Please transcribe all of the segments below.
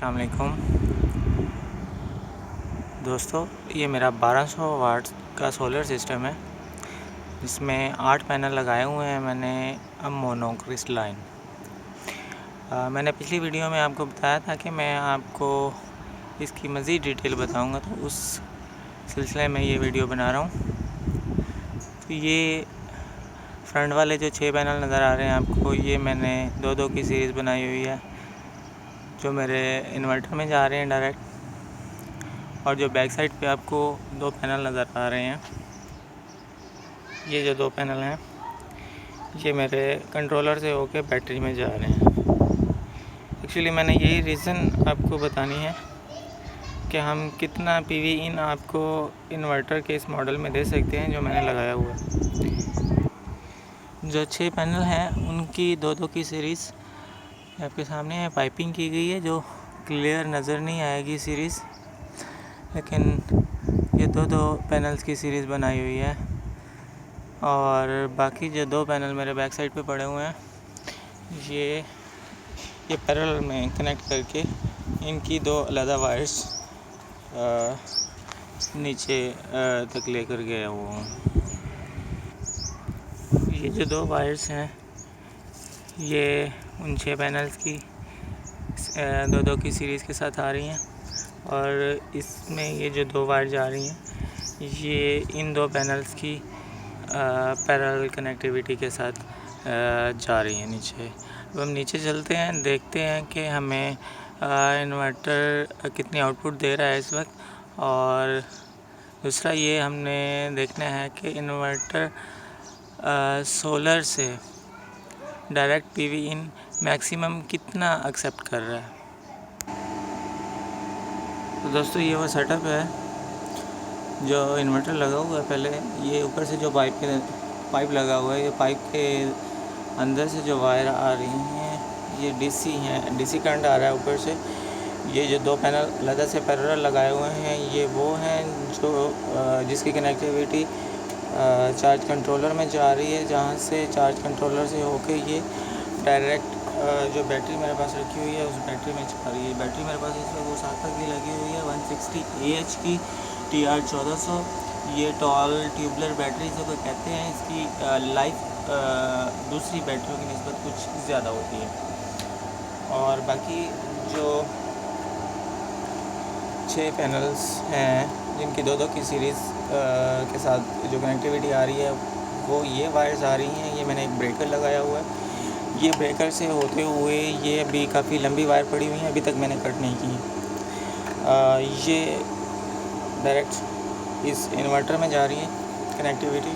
अस्सलाम वालेकुम दोस्तों, ये मेरा 1200 वाट का सोलर सिस्टम है जिसमें 8 पैनल लगाए हुए हैं मैंने मोनोक्रिस्टलाइन। मैंने पिछली वीडियो में आपको बताया था कि मैं आपको इसकी मज़ीद डिटेल बताऊंगा, तो उस सिलसिले में ये वीडियो बना रहा हूँ। तो ये फ्रंट वाले जो 6 पैनल नज़र आ रहे हैं आपको, ये मैंने 2-2 की सीरीज़ बनाई हुई है जो मेरे इन्वर्टर में जा रहे हैं डायरेक्ट। और जो बैक साइड पे आपको 2 पैनल नज़र आ रहे हैं, ये जो 2 पैनल हैं ये मेरे कंट्रोलर से होके बैटरी में जा रहे हैं। एक्चुअली मैंने यही रीज़न आपको बतानी है कि हम कितना पीवी इन आपको इन्वर्टर के इस मॉडल में दे सकते हैं जो मैंने लगाया हुआ है। जो 6 पैनल हैं उनकी 2-2 की सीरीज़ आपके सामने है, पाइपिंग की गई है जो क्लियर नज़र नहीं आएगी सीरीज़, लेकिन ये 2-2 पैनल्स की सीरीज़ बनाई हुई है। और बाकी जो 2 पैनल मेरे बैक साइड पे पड़े हुए हैं, ये पैरेलल में कनेक्ट करके इनकी 2 अलग वायर्स नीचे तक लेकर गया हुआ हूँ। ये जो 2 वायर्स हैं ये उन 6 पैनल्स की 2-2 की सीरीज़ के साथ आ रही हैं, और इसमें ये जो 2 वायर जा रही हैं ये इन 2 पैनल्स की पैरेलल कनेक्टिविटी के साथ जा रही हैं नीचे। अब हम नीचे चलते हैं, देखते हैं कि हमें इन्वर्टर कितनी आउटपुट दे रहा है इस वक्त। और दूसरा ये हमने देखना है कि इन्वर्टर सोलर से डायरेक्ट पीवी इन मैक्सिमम कितना एक्सेप्ट कर रहा है। तो दोस्तों, ये वो सेटअप है जो इन्वर्टर लगा हुआ है। पहले ये ऊपर से जो पाइप लगा हुआ है, ये पाइप के अंदर से जो वायर आ रही हैं ये डीसी हैं, डीसी करंट आ रहा है ऊपर से। ये जो 2 पैनल अलग से पैरेलल लगाए हुए हैं ये वो हैं जो जिसकी कनेक्टिविटी चार्ज कंट्रोलर में जा रही है, जहाँ से चार्ज कंट्रोलर से होके ये डायरेक्ट जो बैटरी मेरे पास रखी हुई है उस बैटरी में जा रही है। बैटरी मेरे पास इसमें वो सार्थक की लगी हुई है 160 AH की TR1400। ये टॉल ट्यूबलर बैटरी जो कहते हैं, इसकी लाइफ दूसरी बैटरियों की निस्बत कुछ ज़्यादा होती है। और बाकी जो 6 पैनल्स हैं जिनकी 2-2 की सीरीज़ के साथ जो कनेक्टिविटी आ रही है वो ये वायर्स आ रही हैं। ये मैंने एक ब्रेकर लगाया हुआ है, ये ब्रेकर से होते हुए ये अभी काफ़ी लंबी वायर पड़ी हुई है, अभी तक मैंने कट नहीं की। ये डायरेक्ट इस इन्वर्टर में जा रही है कनेक्टिविटी।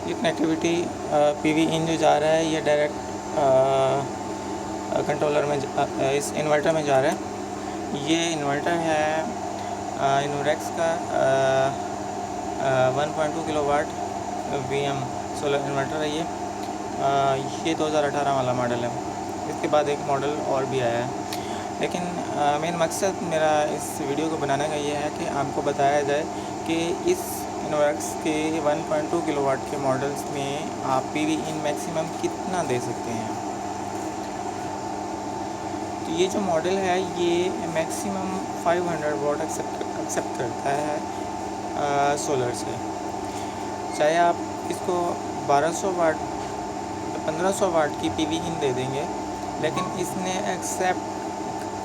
ये कनेक्टिविटी पीवी इन जो जा रहा है ये डायरेक्ट कंट्रोलर में इस इन्वर्टर में जा रहा है। ये इन्वर्टर है इनोरेक्स का 1.2 किलोवाट VM सोलर इन्वर्टर है। ये 2018 वाला मॉडल है। इसके बाद एक मॉडल और भी आया है, लेकिन मेन मकसद मेरा इस वीडियो को बनाने का ये है कि आपको बताया जाए कि इस इनोरेक्स के 1.2 किलोवाट के मॉडल्स में आप पीवी इन मैक्सिमम कितना दे सकते हैं। तो ये जो मॉडल है ये मैक्सिमम 500 वाट एक्सेप्ट करता है सोलर से। चाहे आप इसको 1200 वाट 1500 वाट की पीवी इन दे देंगे, लेकिन इसने एक्सेप्ट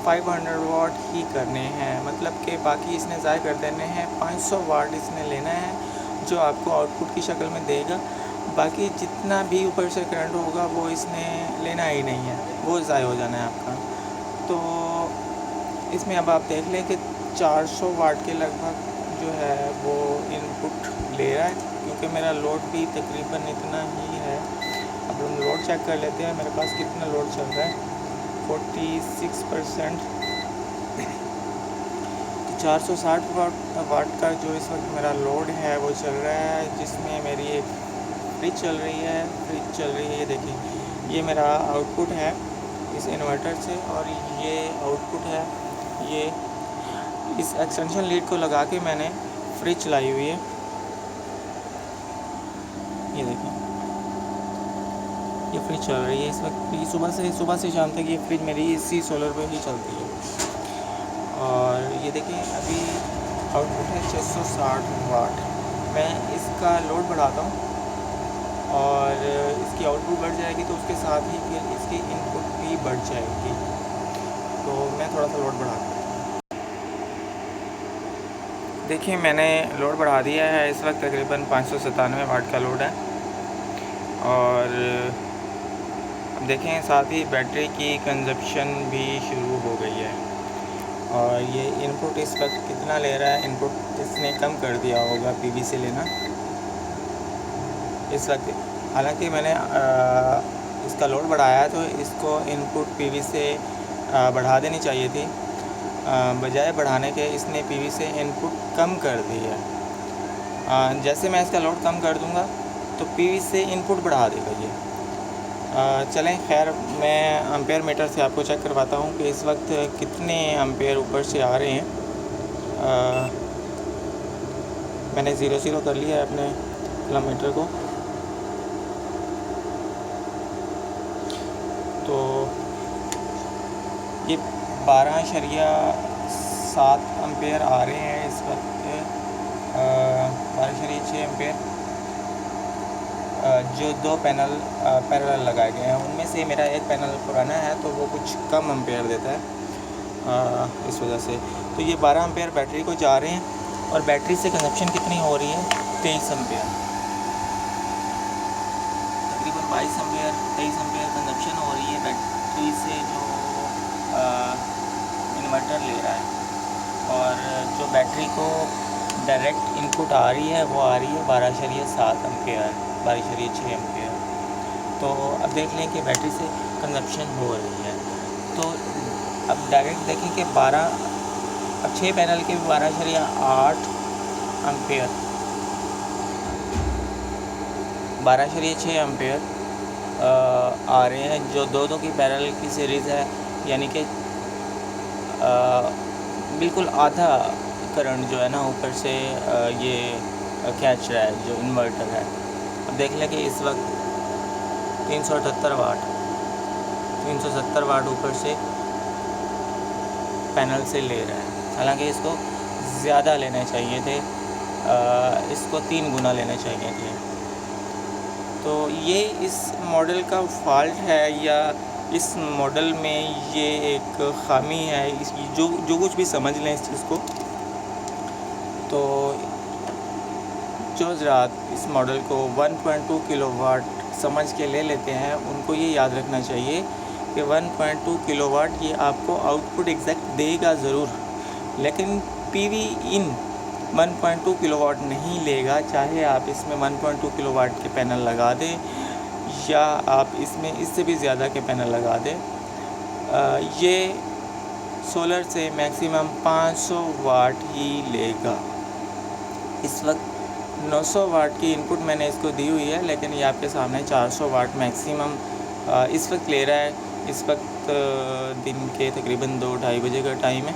500 वाट ही करने हैं। मतलब कि बाकी इसने ज़ाय कर देने हैं, 500 वाट इसने लेना है जो आपको आउटपुट की शक्ल में देगा। बाकी जितना भी ऊपर से करंट होगा वो इसने लेना ही नहीं है, वो ज़ाय हो जाना है आपका। तो इसमें अब आप देख लें कि 400 वाट के लगभग जो है वो इनपुट ले रहा है, क्योंकि मेरा लोड भी तकरीबन इतना ही है। अब हम लोड चेक कर लेते हैं, मेरे पास कितना लोड चल रहा है, 46%। 460 वाट का जो इस वक्त मेरा लोड है वो चल रहा है, जिसमें मेरी एक फ्रिज चल रही है। ये देखिए, ये मेरा आउटपुट है इस इन्वर्टर से, और ये आउटपुट है ये इस एक्सटेंशन लीड को लगा के मैंने फ्रिज चलाई हुई है। ये देखिए, ये फ्रिज चल रही है इस वक्त, सुबह से शाम तक ये फ्रिज मेरी इसी सोलर पे ही चलती है। और ये देखिए अभी आउटपुट है 660 वाट। मैं इसका लोड बढ़ाता हूँ और इसकी आउटपुट बढ़ जाएगी तो उसके साथ ही फिर इसकी इनपुट भी बढ़ जाएगी। तो मैं थोड़ा सा लोड बढ़ाता हूँ। देखिए मैंने लोड बढ़ा दिया है, इस वक्त तकरीबन 597 वाट का लोड है। और अब देखें साथ ही बैटरी की कंजप्शन भी शुरू हो गई है। और ये इनपुट इस वक्त कितना ले रहा है, इनपुट इसने कम कर दिया होगा पीवी से लेना इस वक्त। हालांकि मैंने इसका लोड बढ़ाया है तो इसको इनपुट पीवी से बढ़ा देनी चाहिए थी, बजाय बढ़ाने के इसने पीवी से इनपुट कम कर दी है। जैसे मैं इसका लोड कम कर दूंगा तो पीवी से इनपुट बढ़ा देगा ये। चलें खैर, मैं एम्पेयर मीटर से आपको चेक करवाता हूँ कि इस वक्त कितने एम्पेयर ऊपर से आ रहे हैं। मैंने 0 कर लिया है अपने किलोमीटर को। तो ये 12.7 एम्पेयर आ रहे हैं इस वक्त, 12.6 एम्पेयर। जो 2 पैनल पैरेलल लगाए गए हैं उनमें से मेरा एक पैनल पुराना है तो वो कुछ कम एम्पेयर देता है इस वजह से। तो ये 12 एम्पेयर बैटरी को जा रहे हैं और बैटरी से कंजप्शन कितनी हो रही है, 23 एम्पेयर। तकरीबन 22 एम्पेयर 23 एम्पेयर कंजप्शन हो रही है बैटरी से जो इन्वर्टर ले रहा है। और जो बैटरी को डायरेक्ट इनपुट आ रही है वो आ रही है 12.7 एम्पेयर, 12.6 एम्पेयर। तो अब देख लें कि बैटरी से कंजप्शन हो रही है। तो अब डायरेक्ट देखें कि 6 पैनल के 12.8 एम्पेयर, 12.6 एम्पेयर आ रहे हैं जो दो की पैरेलल की सीरीज़ है, यानी कि बिल्कुल आधा करंट जो है ना ऊपर से ये खींच रहा है जो इन्वर्टर है। अब देख लें कि इस वक्त 378 वाट 370 वाट ऊपर से पैनल से ले रहा है। हालांकि इसको ज़्यादा लेने चाहिए थे, इसको 3 गुना लेने चाहिए थे। तो ये इस मॉडल का फॉल्ट है या इस मॉडल में ये एक ख़ामी है, इस जो कुछ भी समझ लें इस चीज़ को। तो जो हज़रात इस मॉडल को 1.2 किलोवाट समझ के ले लेते हैं उनको ये याद रखना चाहिए कि 1.2 किलोवाट ये आपको आउटपुट एग्जैक्ट देगा ज़रूर, लेकिन पीवी इन 1.2 किलोवाट नहीं लेगा, चाहे आप इसमें 1.2 किलोवाट के पैनल लगा दें या आप इसमें इससे भी ज़्यादा के पैनल लगा दें। ये सोलर से मैक्सिमम 500 वाट ही लेगा। इस वक्त 900 वाट की इनपुट मैंने इसको दी हुई है, लेकिन ये आपके सामने 400 वाट मैक्सिमम इस वक्त ले रहा है। इस वक्त दिन के तकरीबन 2-2:30 बजे का टाइम है।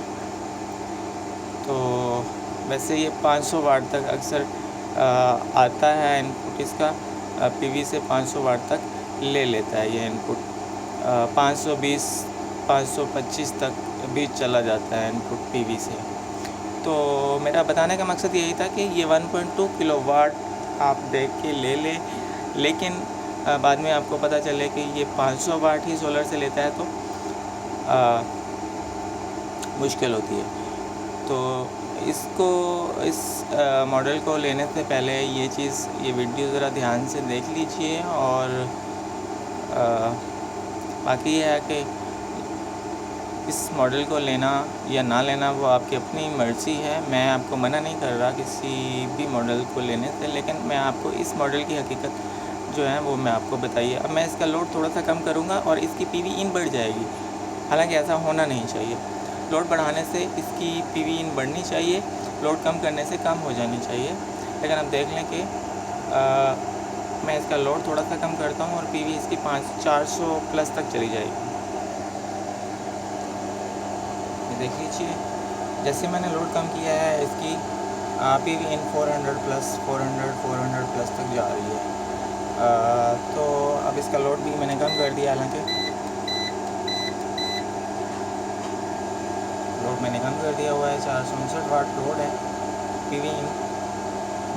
तो वैसे ये 500 वाट तक अक्सर आता है इनपुट इसका, पीवी से 500 वाट तक ले लेता है ये इनपुट। 520 525 तक भी चला जाता है इनपुट पीवी से। तो मेरा बताने का मकसद यही था कि ये 1.2 किलोवाट आप देख के ले लें, लेकिन बाद में आपको पता चले कि ये 500 वाट ही सोलर से लेता है तो मुश्किल होती है। तो इस मॉडल को लेने से पहले ये वीडियो ज़रा ध्यान से देख लीजिए। और बाकी ये है कि इस मॉडल को लेना या ना लेना वो आपकी अपनी मर्ज़ी है। मैं आपको मना नहीं कर रहा किसी भी मॉडल को लेने से, लेकिन मैं आपको इस मॉडल की हकीकत जो है वो मैं आपको बताइए। अब मैं इसका लोड थोड़ा सा कम करूँगा और इसकी पीवी इन बढ़ जाएगी, हालांकि ऐसा होना नहीं चाहिए। लोड बढ़ाने से इसकी पीवी इन बढ़नी चाहिए, लोड कम करने से कम हो जानी चाहिए। लेकिन अब देख लें कि मैं इसका लोड थोड़ा सा कम करता हूँ और पीवी इसकी 400 प्लस तक चली जाएगी। देख लीजिए जैसे मैंने लोड कम किया है इसकी पीवी इन 400 प्लस तक जा रही है। तो अब इसका लोड भी मैंने कम कर दिया, हालांकि लोड मैंने कम कर दिया हुआ है। 459 वाट लोड है, पीवी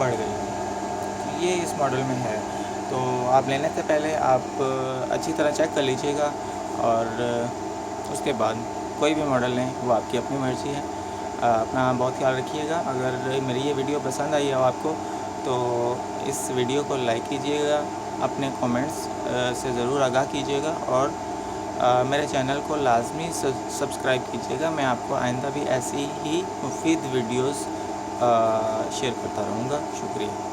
बढ़ गई है। तो ये इस मॉडल में है। तो आप लेने से पहले आप अच्छी तरह चेक कर लीजिएगा, और उसके बाद कोई भी मॉडल लें, वो आपकी अपनी मर्ज़ी है। अपना बहुत ख्याल रखिएगा। अगर मेरी ये वीडियो पसंद आई हो आपको, तो इस वीडियो को लाइक कीजिएगा, अपने कमेंट्स से ज़रूर आगाह कीजिएगा, और मेरे चैनल को लाजमी सब्सक्राइब कीजिएगा। मैं आपको आइंदा भी ऐसी ही मुफीद वीडियोस शेयर करता रहूँगा। शुक्रिया।